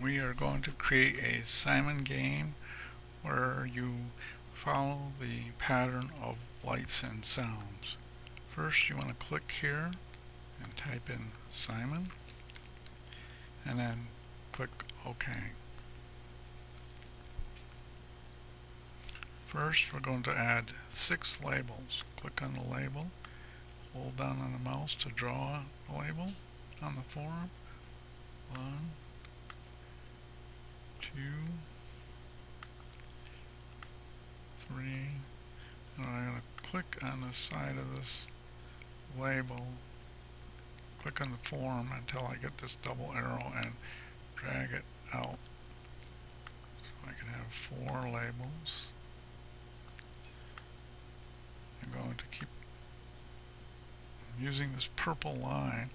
We are going to create a Simon game where you follow the pattern of lights and sounds. First, you want to click here and type in Simon, and then click OK. First, we're going to add 6 labels. Click on the label, hold down on the mouse to draw the label on the form. 1, 2, 3, and I'm going to click on the side of this label, click on the form until I get this double arrow and drag it out so I can have 4 labels. I'm going to keep using this purple line.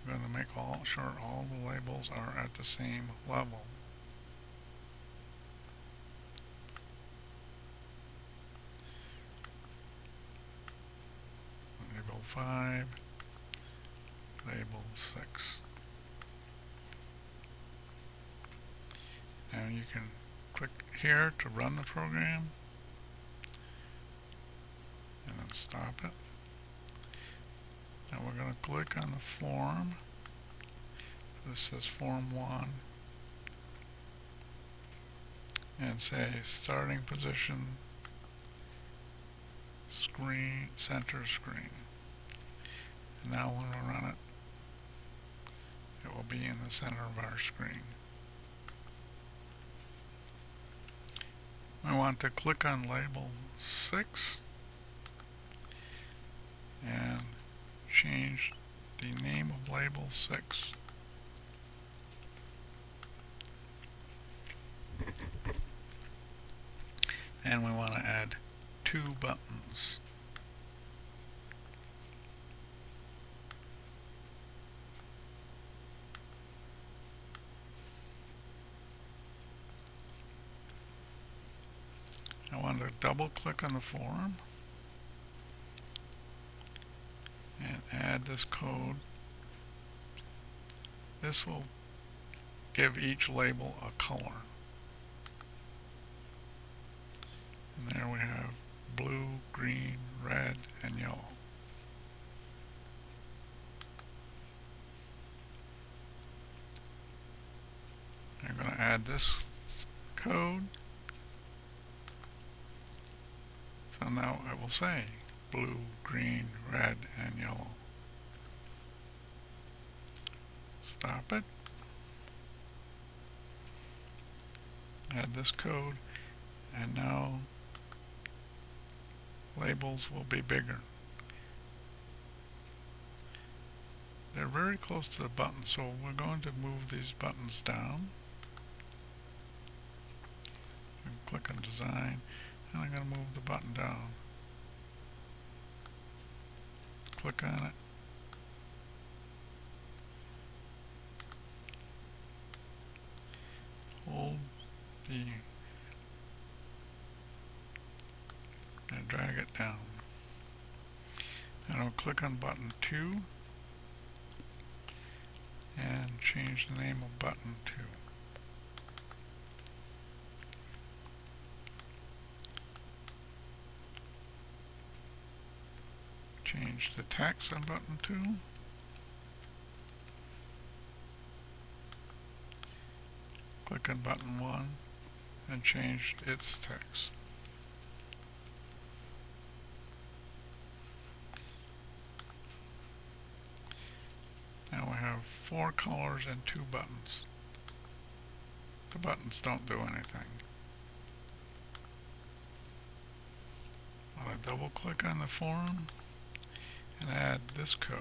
I'm going to make sure all the labels are at the same level. Label 5, label 6. And you can click here to run the program and then stop it. Now we're going to click on the form. This says form 1 and say starting position, screen, center screen. And now when we run it, it will be in the center of our screen. We want to click on label 6 and change the name of label 6. And we want to add 2 buttons. I want to double click on the form and add this code. This will give each label a color. And there we have blue, green, red, and yellow. I'm going to add this code. So now I will say blue, green, red, and yellow. Stop it. Add this code, and now labels will be bigger. They're very close to the button, so we're going to move these buttons down. And click on design, and I'm going to move the button down. Click on it. Hold and drag it down. And I'll click on button 2 and change the name of button 2. Change the text on button 2. Click on button 1 and change its text. Now we have 4 colors and 2 buttons. The buttons don't do anything. I want to double click on the form and add this code.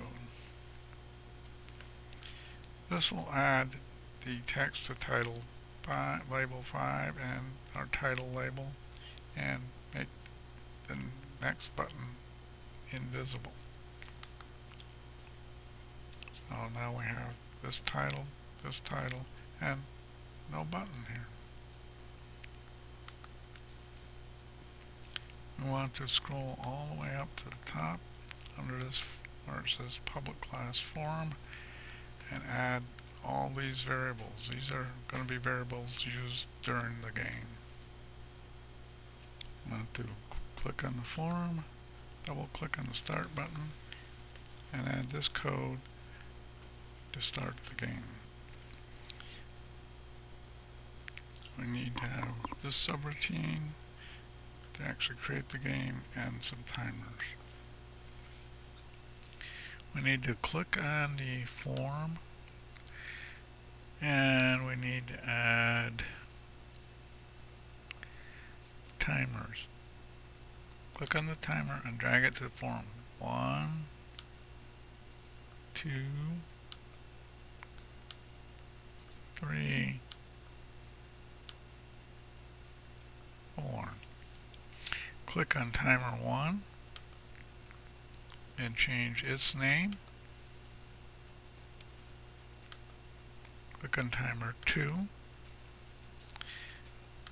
This will add the text to title label 5 and our title label, and make the next button invisible. So now we have this title, and no button here. We want to scroll all the way up to the top under this where it says public class forum and add all these variables. These are going to be variables used during the game. I'm going to click on the form, double click on the start button, and add this code to start the game. We need to have this subroutine to actually create the game and some timers. We need to click on the form and we need to add timers. Click on the timer and drag it to the form. 1, 2, 3, 4. Click on timer 1 and change its name. Click on timer 2,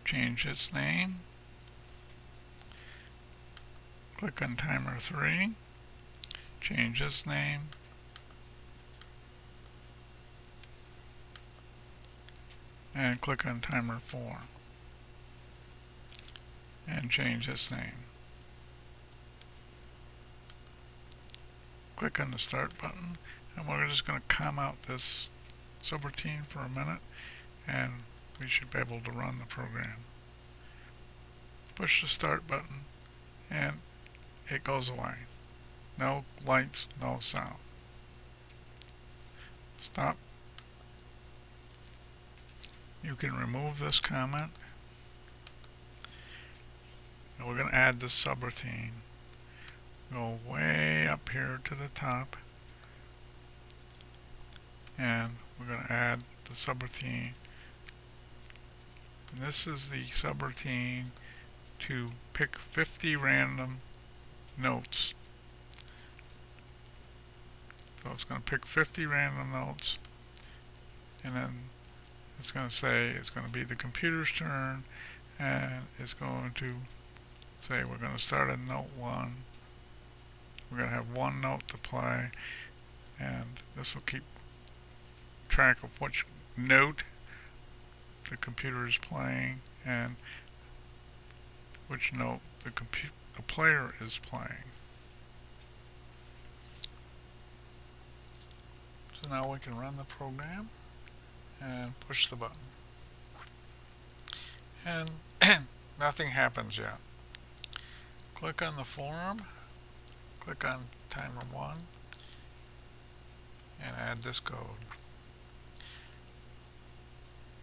change its name. Click on timer 3, change its name. And click on timer 4 and change its name. Click on the start button, and we're just going to come out this subroutine for a minute, and we should be able to run the program. Push the start button and it goes away. No lights, no sound. Stop. You can remove this comment, and we're going to add this subroutine. Go way up here to the top, and we're going to add the subroutine. And this is the subroutine to pick 50 random notes. So it's going to pick 50 random notes, and then it's going to say it's going to be the computer's turn, and it's going to say we're going to start at note 1. We're going to have one note to play, and this will keep track of which note the computer is playing and which note the player is playing. So now we can run the program and push the button. And nothing happens yet. Click on the form, click on timer 1, and add this code.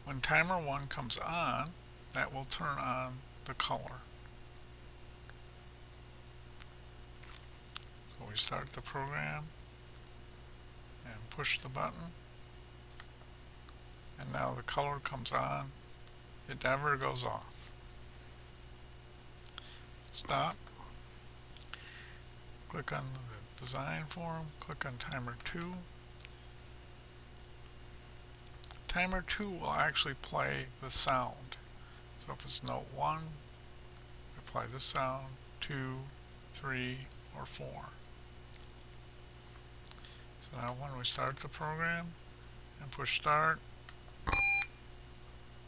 When timer 1 comes on, that will turn on the color. So we start the program and push the button, and now the color comes on. It never goes off. Stop. Click on the design form, click on timer 2. Timer 2 will actually play the sound. So if it's note 1, we play the sound, 2, 3, or 4. So now when we start the program and push start,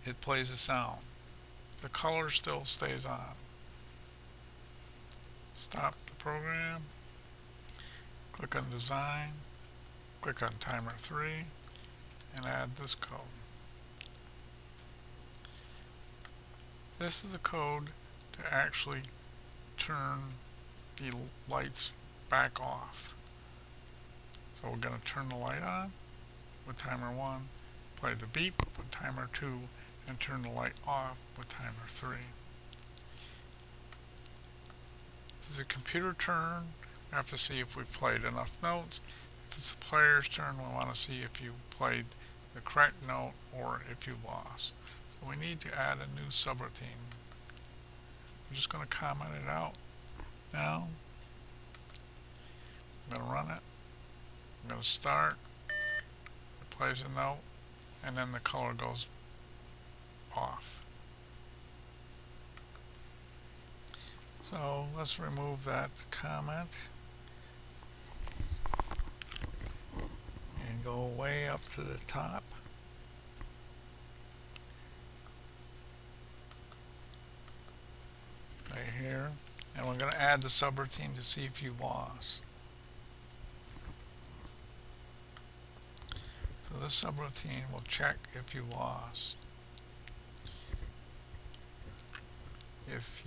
it plays the sound. The color still stays on. Stop the program, click on design, click on timer 3, and add this code. This is the code to actually turn the lights back off. So we're going to turn the light on with timer 1, play the beep with timer 2, and turn the light off with timer 3. If it's a computer turn, we have to see if we've played enough notes. If it's the player's turn, we want to see if you played the correct note or if you lost. So we need to add a new subroutine. I'm just going to comment it out now. I'm going to run it. I'm going to start. It plays a note, and then the color goes off. So let's remove that comment and and go way up to the top. Right here. And we're going to add the subroutine to see if you lost. So this subroutine will check if you lost. If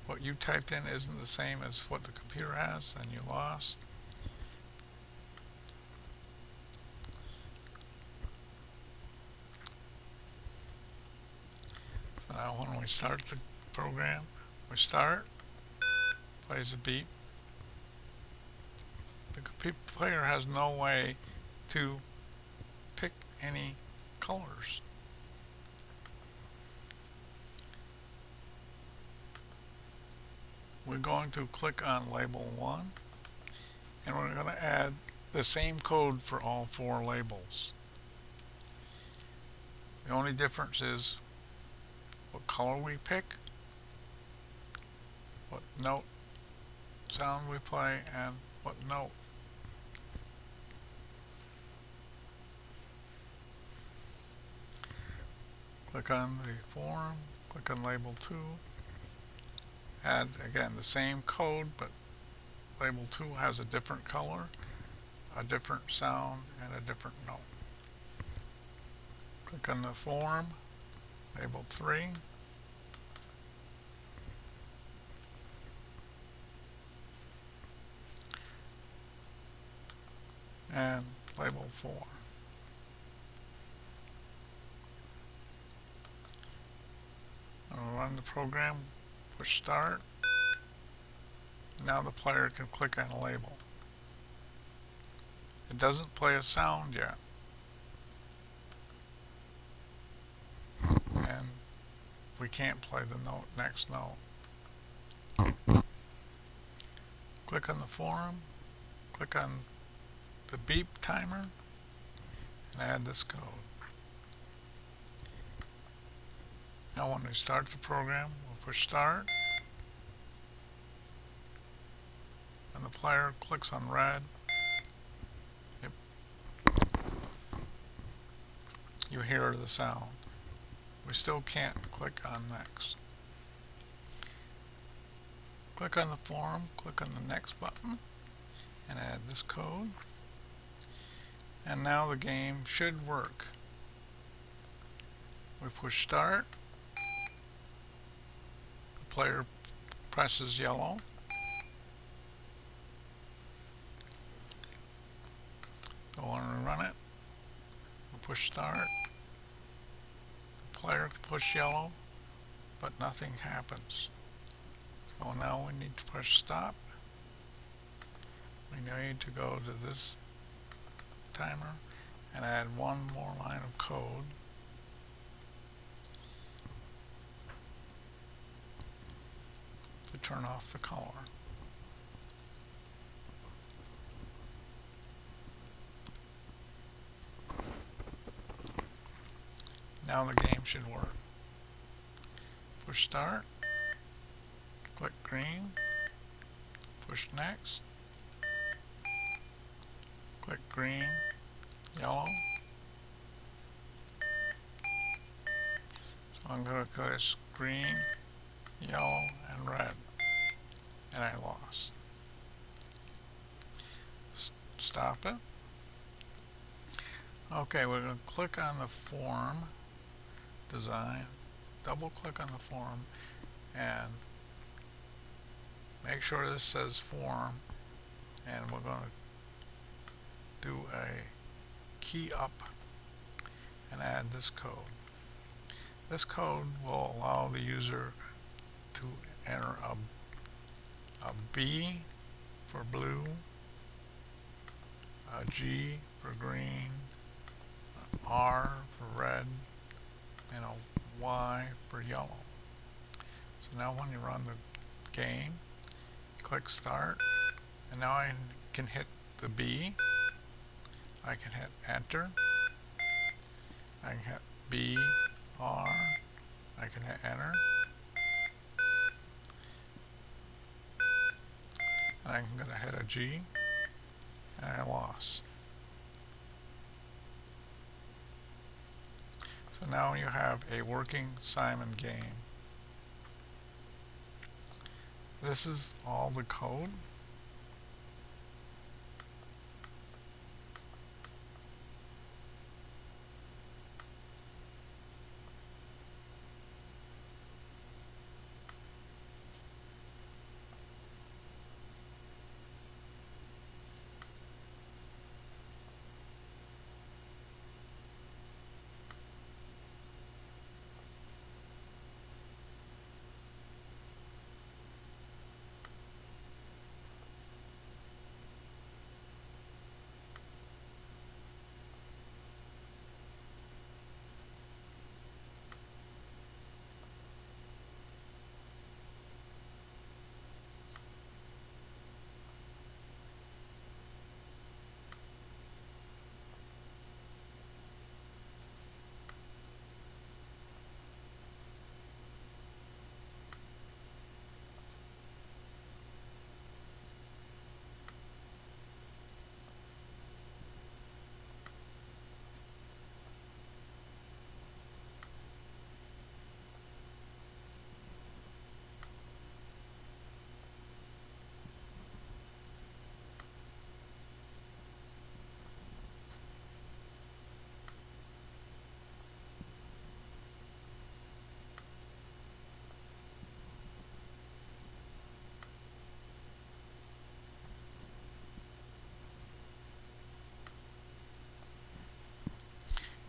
what you typed in isn't the same as what the computer has, then you lost. So now when we start the program, we start, plays a beep. The player has no way to pick any colors. We're going to click on label 1, and we're going to add the same code for all 4 labels. The only difference is what color we pick, what note sound we play, and what note. Click on the form, click on label 2, add again the same code, but label 2 has a different color, a different sound, and a different note. Click on the form, label 3, and label 4. I'll run the program, push start. Now the player can click on a label. It doesn't play a sound yet. And we can't play the next note. Click on the form, click on the beep timer, and add this code. Now when we start the program, we'll push start, and the player clicks on red. Yep. You hear the sound. We still can't click on next. Click on the form, click on the next button, and add this code. And now the game should work. We push start. The player presses yellow. So when we run it, we push start. The player push yellow, but nothing happens. So now we need to push stop. We need to go to this timer and add one more line of code. To turn off the color. Now the game should work. Push start, click green, push next, click green, yellow. So I'm going to click green, yellow, and red, and I lost. Stop it. Okay, we're going to click on the form design, double click on the form, and make sure this says form, and we're going to do a key up and add this code. This code will allow the user to enter a B for blue, a G for green, an R for red, and a Y for yellow. So now when you run the game, click start, and now I can hit the B, I can hit enter, I can hit B, R, I can hit enter, and I'm going to hit a G, and I lost. So now you have a working Simon game. This is all the code.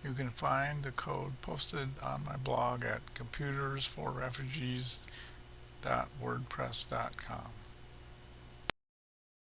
You can find the code posted on my blog at computersforrefugees.wordpress.com.